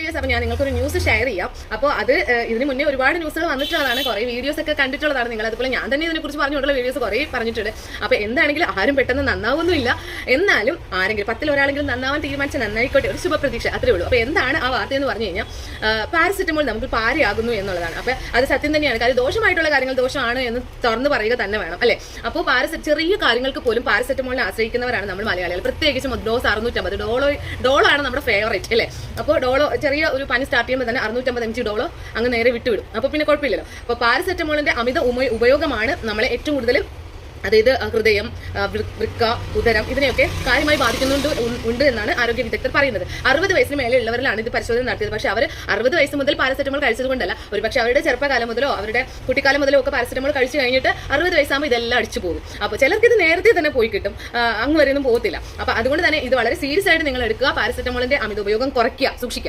അപ്പോൾ ഞാൻ നിങ്ങൾക്കൊരു ന്യൂസ് ഷെയർ ചെയ്യാം. അപ്പോൾ അത് ഇതിന് മുന്നേ ഒരുപാട് ന്യൂസുകൾ വന്നിട്ടുള്ളതാണ്, കുറേ വീഡിയോസ് ഒക്കെ കണ്ടിട്ടുള്ളതാണ് നിങ്ങൾ. അതുപോലെ ഞാൻ തന്നെ ഇതിനെക്കുറിച്ച് പറഞ്ഞിട്ടുള്ള വീഡിയോസ് കുറേ പറഞ്ഞിട്ടുണ്ട്. അപ്പോൾ എന്താണെങ്കിലും ആരും പെട്ടെന്ന് നന്നാവൊന്നുമില്ല, എന്നാലും ആരെങ്കിലും 10 ഒരാളെങ്കിലും നന്നാവാൻ തീരുമാനിച്ച നന്നായിക്കോട്ടെ, ഒരു ശുഭപ്രതീക്ഷ അത്രേ ഉള്ളൂ. അപ്പോൾ എന്താണ് ആ വാർത്ത എന്ന് പറഞ്ഞു കഴിഞ്ഞാൽ പാരസെറ്റമോൾ നമുക്ക് പാരയാകുന്നു എന്നുള്ളതാണ്. അപ്പോൾ അത് സത്യം തന്നെയാണ്. കാര്യം ദോഷമായിട്ടുള്ള കാര്യങ്ങൾ ദോഷമാണ് എന്ന് തുറന്ന് പറയുക തന്നെ വേണം അല്ലേ. അപ്പോൾ ചെറിയ കാര്യങ്ങൾക്ക് പോലും പാരസെറ്റമോളിനെ ആശ്രയിക്കുന്നവരാണ് നമ്മൾ മലയാളികൾ. പ്രത്യേകിച്ചും ഡോസ് 650 ഡോളാണ് നമ്മുടെ ഫേവറേറ്റ് അല്ലേ. അപ്പോൾ ഡോളോ ചെറിയ ഒരു പനി സ്റ്റാർട്ട് ചെയ്യുമ്പോൾ തന്നെ 650 mg ഡോളോ അങ്ങ് നേരെ വിട്ടുവിടും. അപ്പോൾ പിന്നെ കുഴപ്പമില്ലല്ലോ. അപ്പോൾ പാരസെറ്റമോളിന്റെ അമിത ഉപയോഗമാണ് നമ്മളെ ഏറ്റവും കൂടുതൽ, അതായത് ഹൃദയം, വൃക്ക, ഉദരം ഇതിനെയൊക്കെ കാര്യമായി ബാധിക്കുന്നുണ്ട് എന്നാണ് ആരോഗ്യ വിദഗ്ധർ പറയുന്നത്. 60 വയസ്സിന് മേലെ ഉള്ളവരിലാണ് ഇത് പരിശോധന നടത്തിയത്. പക്ഷേ അവർ 60 വയസ്സ് മുതൽ പാരസെറ്റമോൾ കഴിച്ചത് കൊണ്ടല്ല, ഒരുപക്ഷെ അവരുടെ ചെറുപ്പകാലം മുതലോ അവരുടെ കുട്ടിക്കാലം മുതലോ ഒക്കെ പാരസെറ്റമോൾ കഴിച്ചു കഴിഞ്ഞിട്ട് 60 വയസ്സാകുമ്പോൾ ഇതെല്ലാം അടിച്ചു പോകും. അപ്പോൾ ചിലർക്ക് ഇത് നേരത്തെ തന്നെ പോയി കിട്ടും, അങ്ങ് വരെയൊന്നും പോകത്തില്ല. അപ്പോൾ അതുകൊണ്ട് തന്നെ ഇത് വളരെ സീരിയസ് ആയിട്ട് നിങ്ങൾ എടുക്കുക. പാരസെറ്റമോളിന്റെ അമിത ഉപയോഗം കുറയ്ക്കുക, സൂക്ഷിക്കുക.